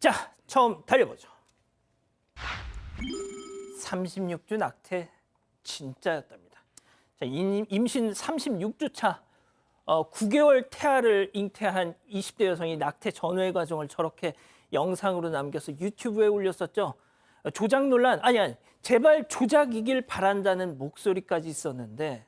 자, 처음 달려보죠. 36주 낙태 진짜였답니다. 자, 임신 36주 차 9개월 태아를 잉태한 20대 여성이 낙태 전후의 과정을 저렇게 영상으로 남겨서 유튜브에 올렸었죠. 조작 논란, 아니, 제발 조작이길 바란다는 목소리까지 있었는데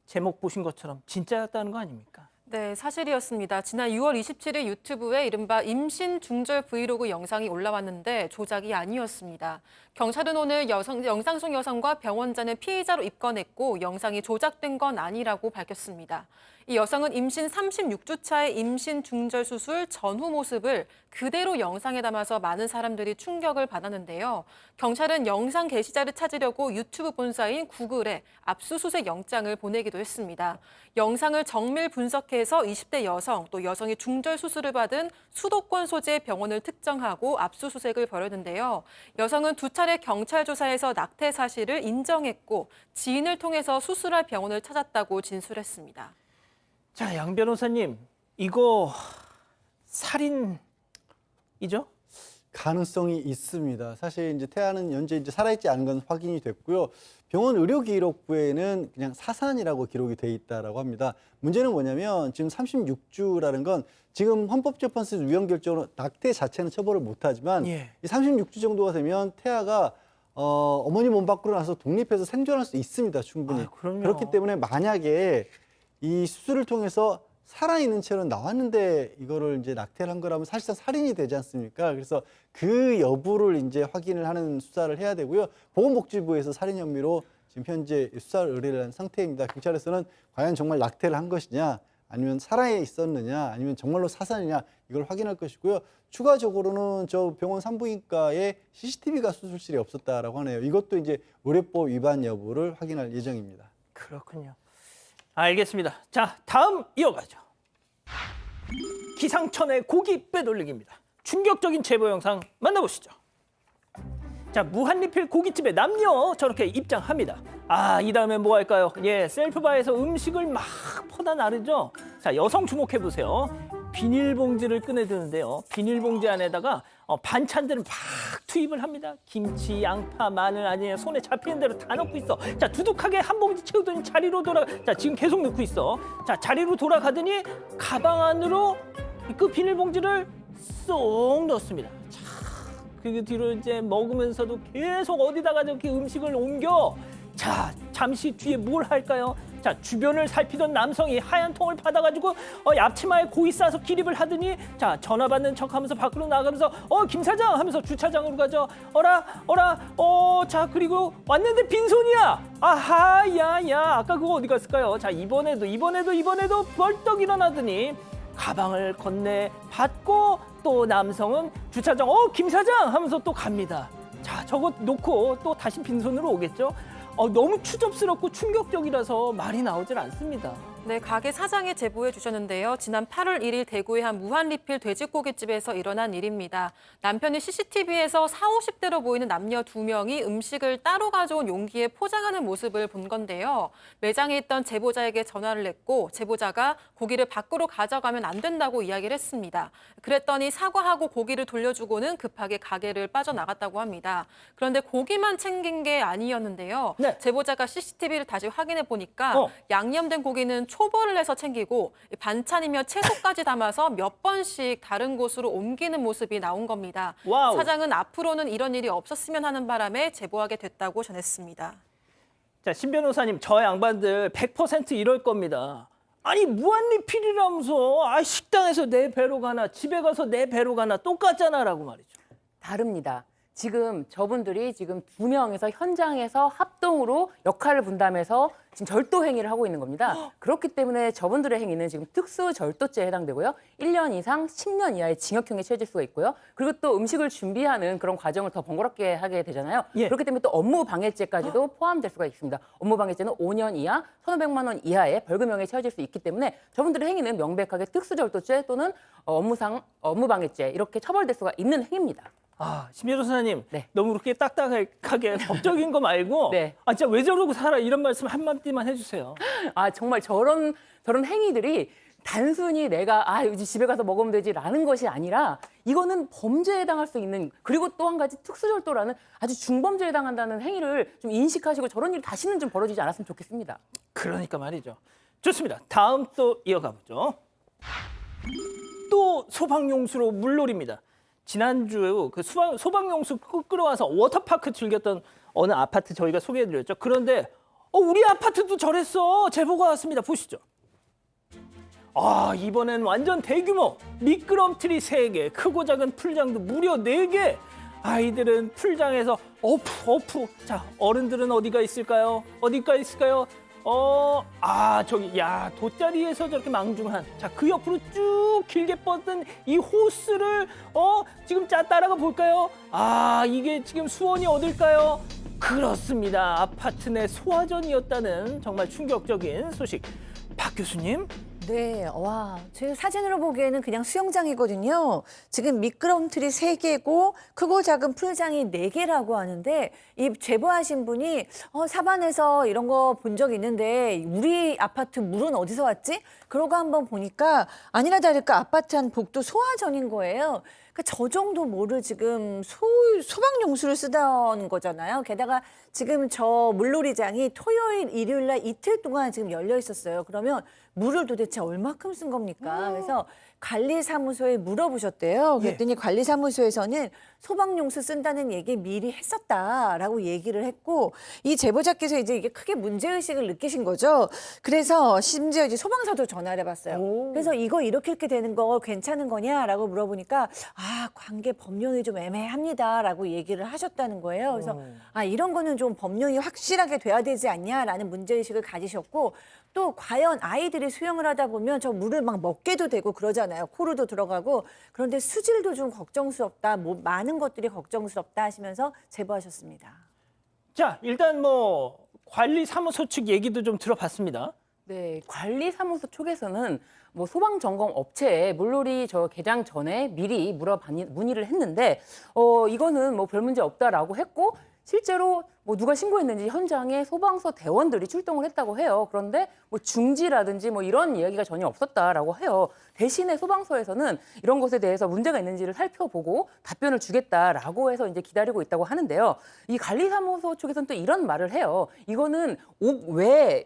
제목 보신 것처럼 진짜였다는 거 아닙니까? 네, 사실이었습니다. 지난 6월 27일 유튜브에 이른바 임신 중절 브이로그 영상이 올라왔는데 조작이 아니었습니다. 경찰은 오늘 영상 속 여성과 병원자는 피해자로 입건했고 영상이 조작된 건 아니라고 밝혔습니다. 이 여성은 임신 36주 차의 임신 중절 수술 전후 모습을 그대로 영상에 담아서 많은 사람들이 충격을 받았는데요. 경찰은 영상 게시자를 찾으려고 유튜브 본사인 구글에 압수수색 영장을 보내기도 했습니다. 영상을 정밀 분석해서 20대 여성, 또 여성이 중절 수술을 받은 수도권 소재 병원을 특정하고 압수수색을 벌였는데요. 여성은 두 차례 경찰 조사에서 낙태 사실을 인정했고 지인을 통해서 수술할 병원을 찾았다고 진술했습니다. 자, 양 변호사님, 이거 살인이죠? 가능성이 있습니다. 사실 이제 태아는 현재 살아있지 않은 건 확인이 됐고요. 병원 의료 기록부에는 그냥 사산이라고 기록이 돼 있다라고 합니다. 문제는 뭐냐면 지금 36주라는 건 지금 헌법재판소 위헌 결정으로 낙태 자체는 처벌을 못하지만 이 36주 정도가 되면 태아가 어머니 몸 밖으로 나서 독립해서 생존할 수 있습니다. 충분히. 그렇기 때문에 만약에 이 수술을 통해서 살아있는 채로 나왔는데 이거를 이제 낙태를 한 거라면 사실상 살인이 되지 않습니까? 그래서 그 여부를 이제 확인을 하는 수사를 해야 되고요. 보건복지부에서 살인 혐의로 지금 현재 수사를 의뢰를 한 상태입니다. 경찰에서는 과연 정말 낙태를 한 것이냐, 아니면 살아 있었느냐, 아니면 정말로 사산이냐 이걸 확인할 것이고요. 추가적으로는 저 병원 산부인과에 CCTV가 수술실에 없었다라고 하네요. 이것도 이제 의료법 위반 여부를 확인할 예정입니다. 그렇군요. 알겠습니다. 자, 다음 이어가죠. 기상천외 고기 빼돌리기입니다. 충격적인 제보 영상 만나보시죠. 자, 무한리필 고깃집에 남녀 저렇게 입장합니다. 아, 이 다음에 뭐 할까요? 예, 셀프바에서 음식을 막 퍼다 나르죠. 자, 여성 주목해 보세요. 비닐봉지를 꺼내드는데요. 비닐봉지 안에다가 반찬들을 막 투입을 합니다. 김치, 양파, 마늘 아니에요. 손에 잡히는 대로 다 넣고 있어. 자, 두둑하게 한 봉지 채우더니 자리로 자, 지금 계속 넣고 있어. 자, 자리로 돌아가더니 가방 안으로 그 비닐봉지를 쏙 넣습니다. 자, 그 뒤로 이제 먹으면서도 계속 어디다가 저렇게 음식을 옮겨. 자, 잠시 뒤에 뭘 할까요? 자, 주변을 살피던 남성이 하얀 통을 받아가지고 앞치마에 고이 싸서 기립을 하더니 자, 전화 받는 척하면서 밖으로 나가면서 김 사장 하면서 주차장으로 가죠. 자, 그리고 왔는데 빈손이야. 아하, 야, 아까 그거 어디 갔을까요? 자, 이번에도 벌떡 일어나더니 가방을 건네 받고 또 남성은 주차장 김 사장 하면서 또 갑니다. 자, 저거 놓고 또 다시 빈손으로 오겠죠. 너무 추접스럽고 충격적이라서 말이 나오질 않습니다. 네, 가게 사장이 제보해 주셨는데요. 지난 8월 1일 대구의 한 무한리필 돼지고깃집에서 일어난 일입니다. 남편이 CCTV에서 40, 50대로 보이는 남녀 2명이 음식을 따로 가져온 용기에 포장하는 모습을 본 건데요. 매장에 있던 제보자에게 전화를 했고 제보자가 고기를 밖으로 가져가면 안 된다고 이야기를 했습니다. 그랬더니 사과하고 고기를 돌려주고는 급하게 가게를 빠져나갔다고 합니다. 그런데 고기만 챙긴 게 아니었는데요. 네. 제보자가 CCTV를 다시 확인해 보니까 양념된 고기는 초벌을 해서 챙기고 반찬이며 채소까지 담아서 몇 번씩 다른 곳으로 옮기는 모습이 나온 겁니다. 와우. 사장은 앞으로는 이런 일이 없었으면 하는 바람에 제보하게 됐다고 전했습니다. 자, 신 변호사님, 저 양반들 100% 이럴 겁니다. 아니, 무한리필이라면서 식당에서 내 배로 가나 집에 가서 내 배로 가나 똑같잖아라고 말이죠. 다릅니다. 지금 저분들이 지금 2명에서 현장에서 합동으로 역할을 분담해서 지금 절도 행위를 하고 있는 겁니다. 그렇기 때문에 저분들의 행위는 지금 특수절도죄에 해당되고요. 1년 이상 10년 이하의 징역형에 처해질 수가 있고요. 그리고 또 음식을 준비하는 그런 과정을 더 번거롭게 하게 되잖아요. 그렇기 때문에 또 업무방해죄까지도 포함될 수가 있습니다. 업무방해죄는 5년 이하, 1,500만 원 이하의 벌금형에 처해질 수 있기 때문에 저분들의 행위는 명백하게 특수절도죄 또는 업무방해죄 이렇게 처벌될 수가 있는 행위입니다. 아, 신 변호사님, 네. 너무 그렇게 딱딱하게 법적인 거 말고 네. 진짜 왜 저러고 살아 이런 말씀 한마디만 해주세요. 정말 저런 행위들이 단순히 내가 이제 집에 가서 먹으면 되지라는 것이 아니라 이거는 범죄에 해당할 수 있는, 그리고 또 한 가지 특수절도라는 아주 중범죄에 해당한다는 행위를 좀 인식하시고 저런 일이 다시는 좀 벌어지지 않았으면 좋겠습니다. 그러니까 말이죠. 좋습니다. 다음 또 이어가 보죠. 또 소방용수로 물놀이입니다. 지난주 그 소방용수 끌어와서 워터파크 즐겼던 어느 아파트 저희가 소개해드렸죠. 그런데 우리 아파트도 저랬어. 제보가 왔습니다. 보시죠. 이번엔 완전 대규모 미끄럼틀이 3개, 크고 작은 풀장도 무려 4개. 아이들은 풀장에서 어프. 자, 어른들은 어디가 있을까요? 저기, 돗자리에서 저렇게 망중한. 자, 그 옆으로 쭉 길게 뻗은 이 호스를, 지금 따라가 볼까요? 이게 지금 수원이 어딜까요? 그렇습니다. 아파트 내 소화전이었다는 정말 충격적인 소식. 박 교수님? 네, 와, 제 사진으로 보기에는 그냥 수영장이거든요. 지금 미끄럼틀이 3개고 크고 작은 풀장이 4개라고 하는데 이 제보하신 분이 사반에서 이런 거 본 적 있는데 우리 아파트 물은 어디서 왔지? 그러고 한번 보니까 아니나 다를까 아파트 한 복도 소화전인 거예요. 그러니까 저 정도 뭐를 지금 소방용수를 쓰던 거잖아요. 게다가 지금 저 물놀이장이 토요일, 일요일 날 이틀 동안 지금 열려 있었어요. 그러면 물을 도대체 얼마큼 쓴 겁니까? 그래서 관리사무소에 물어보셨대요. 그랬더니 관리사무소에서는 소방용수 쓴다는 얘기 미리 했었다라고 얘기를 했고 이 제보자께서 이제 이게 크게 문제의식을 느끼신 거죠. 그래서 심지어 이제 소방서도 전화를 해봤어요. 그래서 이거 이렇게 되는 거 괜찮은 거냐라고 물어보니까 관계 법령이 좀 애매합니다라고 얘기를 하셨다는 거예요. 그래서 이런 거는 좀 법령이 확실하게 돼야 되지 않냐라는 문제의식을 가지셨고 또 과연 아이들이 수영을 하다 보면 저 물을 막 먹게도 되고 그러잖아요. 코로도 들어가고. 그런데 수질도 좀 걱정스럽다. 많은 것들이 걱정스럽다 하시면서 제보하셨습니다. 자, 일단 관리사무소 측 얘기도 좀 들어봤습니다. 네, 관리사무소 쪽에서는 소방 점검 업체에 물놀이 개장 전에 미리 문의를 했는데 이거는 별 문제 없다라고 했고 실제로 누가 신고했는지 현장에 소방서 대원들이 출동을 했다고 해요. 그런데 중지라든지 이런 이야기가 전혀 없었다라고 해요. 대신에 소방서에서는 이런 것에 대해서 문제가 있는지를 살펴보고 답변을 주겠다라고 해서 이제 기다리고 있다고 하는데요. 이 관리사무소 쪽에서는 또 이런 말을 해요. 이거는 옥 외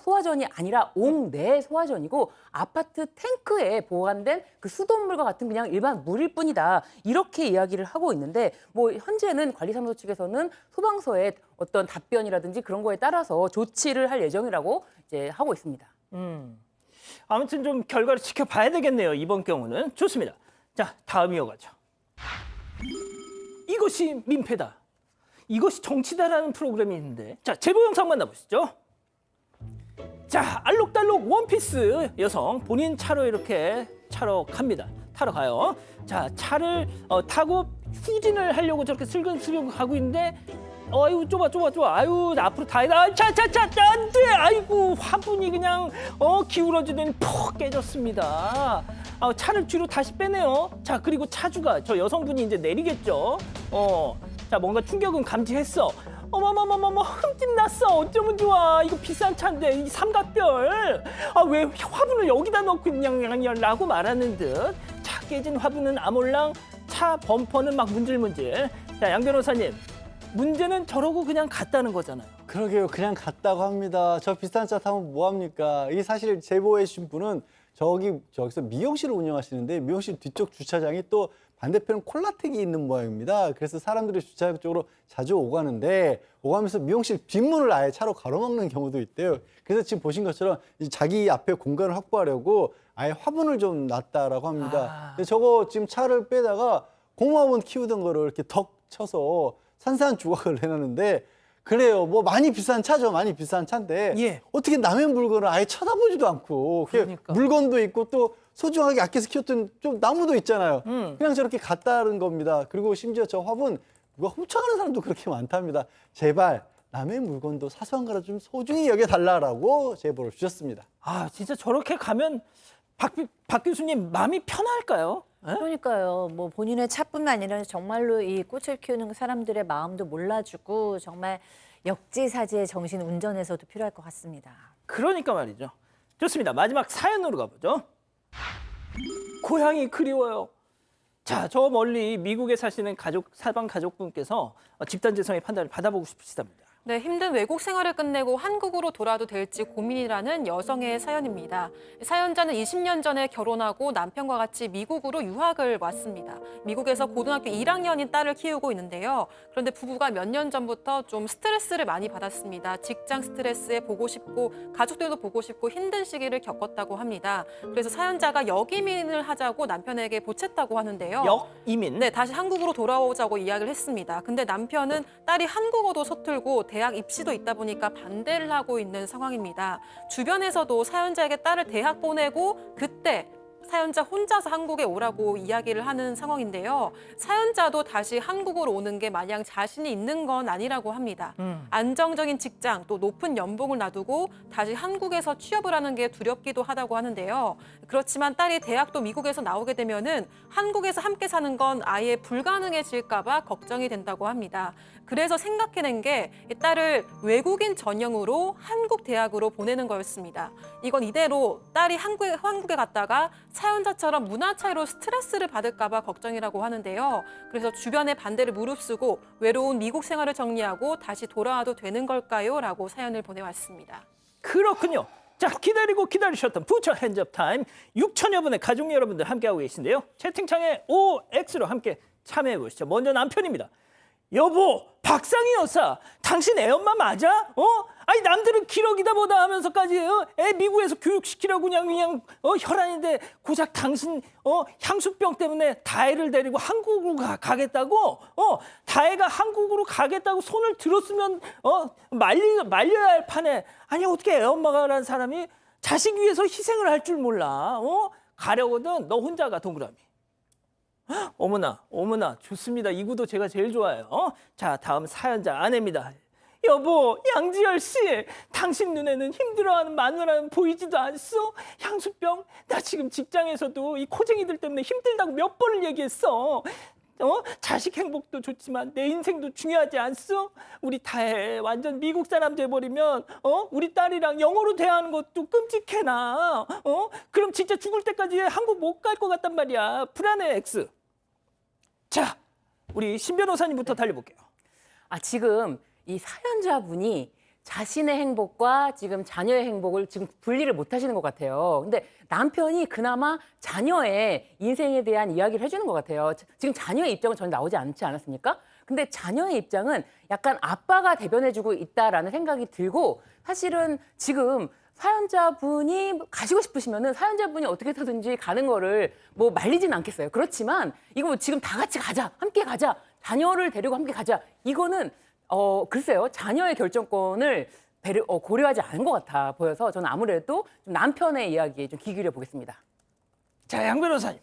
소화전이 아니라 옥 내 소화전이고 아파트 탱크에 보관된 그 수돗물과 같은 그냥 일반 물일 뿐이다. 이렇게 이야기를 하고 있는데 현재는 관리사무소 측에서는 소방서의 어떤 답변이라든지 그런 거에 따라서 조치를 할 예정이라고 이제 하고 있습니다. 아무튼 좀 결과를 지켜봐야 되겠네요. 이번 경우는. 좋습니다. 자, 다음 이어가죠. 이것이 민폐다. 이것이 정치다라는 프로그램이 있는데 자, 제보 영상 만나보시죠. 자, 알록달록 원피스 여성 본인 차로 이렇게 타러 가요. 자, 차를 타고 후진을 하려고 저렇게 슬근슬근 가고 있는데 아유 좁아. 아유 앞으로 다이다. 차 안돼. 아이고 화분이 그냥 기울어지더니 푹 깨졌습니다. 차를 뒤로 다시 빼네요. 자, 그리고 차주가 저 여성분이 이제 내리겠죠. 자, 뭔가 충격은 감지했어. 어머머머머머 흠집 났어. 어쩌면 좋아. 이거 비싼 차인데 이 삼각별. 왜 화분을 여기다 넣고 그냥라고 말하는 듯. 차 깨진 화분은 아몰랑, 차 범퍼는 막 문질문질. 자, 양 변호사님. 문제는 저러고 그냥 갔다는 거잖아요. 그러게요. 그냥 갔다고 합니다. 저 비싼 차 타면 뭐합니까? 이 사실 제보해 주신 분은 저기서 미용실을 운영하시는데 미용실 뒤쪽 주차장이 또 반대편 콜라텍이 있는 모양입니다. 그래서 사람들이 주차장 쪽으로 자주 오가는데 오가면서 미용실 뒷문을 아예 차로 가로막는 경우도 있대요. 그래서 지금 보신 것처럼 자기 앞에 공간을 확보하려고 아예 화분을 좀 놨다라고 합니다. 근데 저거 지금 차를 빼다가 고무화분 키우던 거를 이렇게 덕 쳐서 산산조각을 내놨는데 그래요. 많이 비싼 차죠. 많이 비싼 차인데 예. 어떻게 남의 물건을 아예 쳐다보지도 않고 그러니까. 물건도 있고 또 소중하게 아껴서 키웠던 좀 나무도 있잖아요. 그냥 저렇게 갔다는 겁니다. 그리고 심지어 저 화분 누가 훔쳐가는 사람도 그렇게 많답니다. 제발 남의 물건도 사소한 거라 좀 소중히 여겨달라고 제보를 주셨습니다. 진짜 저렇게 가면 박 교수님 마음이 편할까요? 그러니까요. 본인의 차뿐만 아니라 정말로 이 꽃을 키우는 사람들의 마음도 몰라주고 정말 역지사지의 정신 운전에서도 필요할 것 같습니다. 그러니까 말이죠. 좋습니다. 마지막 사연으로 가보죠. 고향이 그리워요. 자, 저 멀리 미국에 사시는 사방 가족분께서 집단 재성의 판단을 받아보고 싶으시답니다. 네, 힘든 외국 생활을 끝내고 한국으로 돌아도 될지 고민이라는 여성의 사연입니다. 사연자는 20년 전에 결혼하고 남편과 같이 미국으로 유학을 왔습니다. 미국에서 고등학교 1학년인 딸을 키우고 있는데요. 그런데 부부가 몇 년 전부터 좀 스트레스를 많이 받았습니다. 직장 스트레스에 보고 싶고 가족들도 보고 싶고 힘든 시기를 겪었다고 합니다. 그래서 사연자가 역이민을 하자고 남편에게 보챘다고 하는데요. 역이민? 네, 다시 한국으로 돌아오자고 이야기를 했습니다. 근데 남편은 딸이 한국어도 서툴고 대학 입시도 있다 보니까 반대를 하고 있는 상황입니다. 주변에서도 사연자에게 딸을 대학 보내고 그때 사연자 혼자서 한국에 오라고 이야기를 하는 상황인데요. 사연자도 다시 한국으로 오는 게 마냥 자신이 있는 건 아니라고 합니다. 안정적인 직장 또 높은 연봉을 놔두고 다시 한국에서 취업을 하는 게 두렵기도 하다고 하는데요. 그렇지만 딸이 대학도 미국에서 나오게 되면은 한국에서 함께 사는 건 아예 불가능해질까 봐 걱정이 된다고 합니다. 그래서 생각해낸 게 딸을 외국인 전형으로 한국 대학으로 보내는 거였습니다. 이건 이대로 딸이 한국에 갔다가 사연자처럼 문화 차이로 스트레스를 받을까 봐 걱정이라고 하는데요. 그래서 주변의 반대를 무릅쓰고 외로운 미국 생활을 정리하고 다시 돌아와도 되는 걸까요? 라고 사연을 보내왔습니다. 그렇군요. 자, 기다리고 기다리셨던 부처 핸즈업 타임 6천여 분의 가족 여러분들 함께하고 계신데요. 채팅창에 OX로 함께 참여해 보시죠. 먼저 남편입니다. 여보, 박상희 여사, 당신 애 엄마 맞아? 아니 남들은 기러기다 뭐다 하면서까지 애 미국에서 교육시키려고 그냥 혈안인데 고작 당신 향수병 때문에 다혜를 데리고 한국으로 가겠다고? 다혜가 한국으로 가겠다고 손을 들었으면 말려야 할 판에 아니 어떻게 애 엄마가라는 사람이 자식 위해서 희생을 할 줄 몰라? 가려거든 너 혼자 가 동그라미. 어머나, 어머나, 좋습니다. 이 구도 제가 제일 좋아해요. 자, 다음 사연자 아내입니다. 여보, 양지열 씨, 당신 눈에는 힘들어하는 마누라는 보이지도 않소? 향수병? 나 지금 직장에서도 이 코쟁이들 때문에 힘들다고 몇 번을 얘기했어. 자식 행복도 좋지만 내 인생도 중요하지 않소? 우리 다혜 완전 미국 사람 돼버리면 우리 딸이랑 영어로 대화하는 것도 끔찍해나. 그럼 진짜 죽을 때까지 한국 못 갈 것 같단 말이야. 불안해, X. 자, 우리 신 변호사님부터 달려볼게요. 지금 이 사연자분이 자신의 행복과 지금 자녀의 행복을 지금 분리를 못 하시는 것 같아요. 근데 남편이 그나마 자녀의 인생에 대한 이야기를 해주는 것 같아요. 지금 자녀의 입장은 전혀 나오지 않지 않았습니까? 근데 자녀의 입장은 약간 아빠가 대변해주고 있다라는 생각이 들고 사실은 지금 사연자분이 가시고 싶으시면은 사연자분이 어떻게 해서든지 가는 거를 뭐 말리진 않겠어요. 그렇지만 이거 뭐 지금 다 같이 가자, 함께 가자, 자녀를 데리고 함께 가자. 이거는 글쎄요, 자녀의 결정권을 고려하지 않은 것 같아 보여서 저는 아무래도 좀 남편의 이야기에 좀 귀 기울여 보겠습니다. 자, 양 변호사님.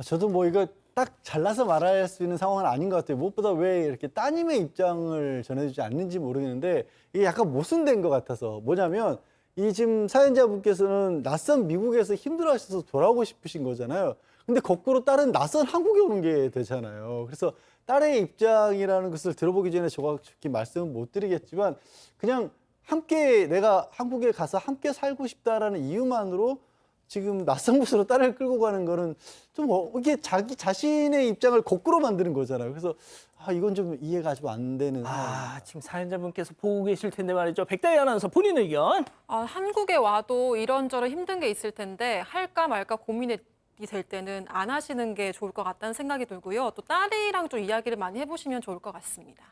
저도 뭐 이거 딱 잘라서 말할 수 있는 상황은 아닌 것 같아요. 무엇보다 왜 이렇게 따님의 입장을 전해주지 않는지 모르겠는데 이게 약간 모순된 것 같아서 뭐냐면 이 지금 사연자분께서는 낯선 미국에서 힘들어하셔서 돌아오고 싶으신 거잖아요. 근데 거꾸로 딸은 낯선 한국에 오는 게 되잖아요. 그래서 딸의 입장이라는 것을 들어보기 전에 정확히 말씀은 못 드리겠지만 그냥 함께 내가 한국에 가서 함께 살고 싶다라는 이유만으로 지금 낯선 곳으로 딸을 끌고 가는 거는 좀 이게 자기 자신의 입장을 거꾸로 만드는 거잖아요. 그래서 이건 좀 이해가 좀 안 되는 상황입니다. 지금 사연자분께서 보고 계실 텐데 말이죠. 백다희 아나운서 본인 의견. 한국에 와도 이런저런 힘든 게 있을 텐데 할까 말까 고민이 될 때는 안 하시는 게 좋을 것 같다는 생각이 들고요. 또 딸이랑 좀 이야기를 많이 해보시면 좋을 것 같습니다.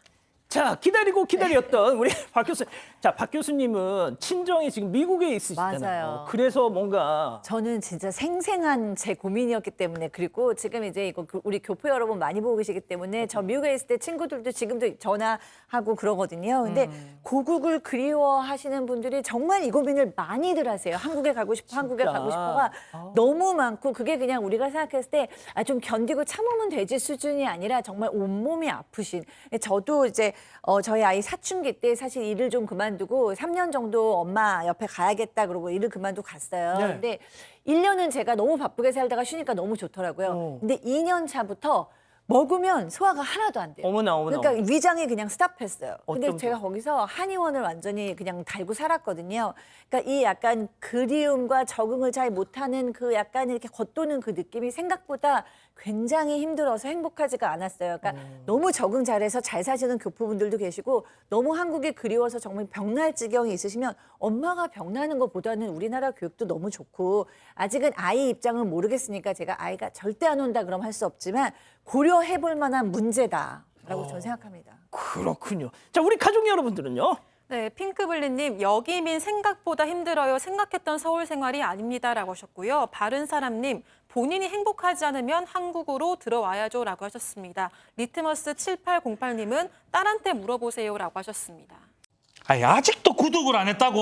자, 기다리고 기다렸던 우리 박 교수님. 자, 박 교수님은 친정이 지금 미국에 있으시잖아요. 맞아요. 그래서 뭔가 저는 진짜 생생한 제 고민이었기 때문에 그리고 지금 이제 이거 우리 교포 여러분 많이 보고 계시기 때문에 저 미국에 있을 때 친구들도 지금도 전화하고 그러거든요. 근데 고국을 그리워하시는 분들이 정말 이 고민을 많이들 하세요. 한국에 가고 싶어, 한국에 가고 싶어가 너무 많고 그게 그냥 우리가 생각했을 때 좀 견디고 참으면 되지 수준이 아니라 정말 온몸이 아프신. 저도 이제 저희 아이 사춘기 때 사실 일을 좀 그만두고 3년 정도 엄마 옆에 가야겠다 그러고 일을 그만두고 갔어요. 네. 근데 1년은 제가 너무 바쁘게 살다가 쉬니까 너무 좋더라고요. 근데 2년 차부터 먹으면 소화가 하나도 안 돼요. 어머나 어머나. 그러니까 위장이 그냥 스탑했어요. 근데 어쩜 제가 거기서 한의원을 완전히 그냥 달고 살았거든요. 그러니까 이 약간 그리움과 적응을 잘 못하는 그 약간 이렇게 겉도는 그 느낌이 생각보다 굉장히 힘들어서 행복하지가 않았어요. 그러니까 너무 적응 잘해서 잘 사시는 교포분들도 계시고 너무 한국이 그리워서 정말 병날 지경이 있으시면 엄마가 병나는 것보다는 우리나라 교육도 너무 좋고 아직은 아이 입장은 모르겠으니까 제가 아이가 절대 안 온다 그럼 할 수 없지만 고려해 볼 만한 문제다라고 저는 생각합니다. 그렇군요. 자, 우리 가족 여러분들은요. 네, 핑크블리님, 여기민 생각보다 힘들어요. 생각했던 서울 생활이 아닙니다라고 하셨고요. 바른사람님, 본인이 행복하지 않으면 한국으로 들어와야죠라고 하셨습니다. 리트머스 7808님은 딸한테 물어보세요라고 하셨습니다. 아니, 아직도 구독을 안 했다고?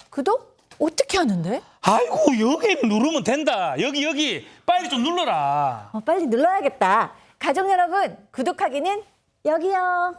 구독? 어떻게 하는데? 아이고, 여기 누르면 된다. 여기 빨리 좀 눌러라. 빨리 눌러야겠다. 가족 여러분, 구독하기는 여기요.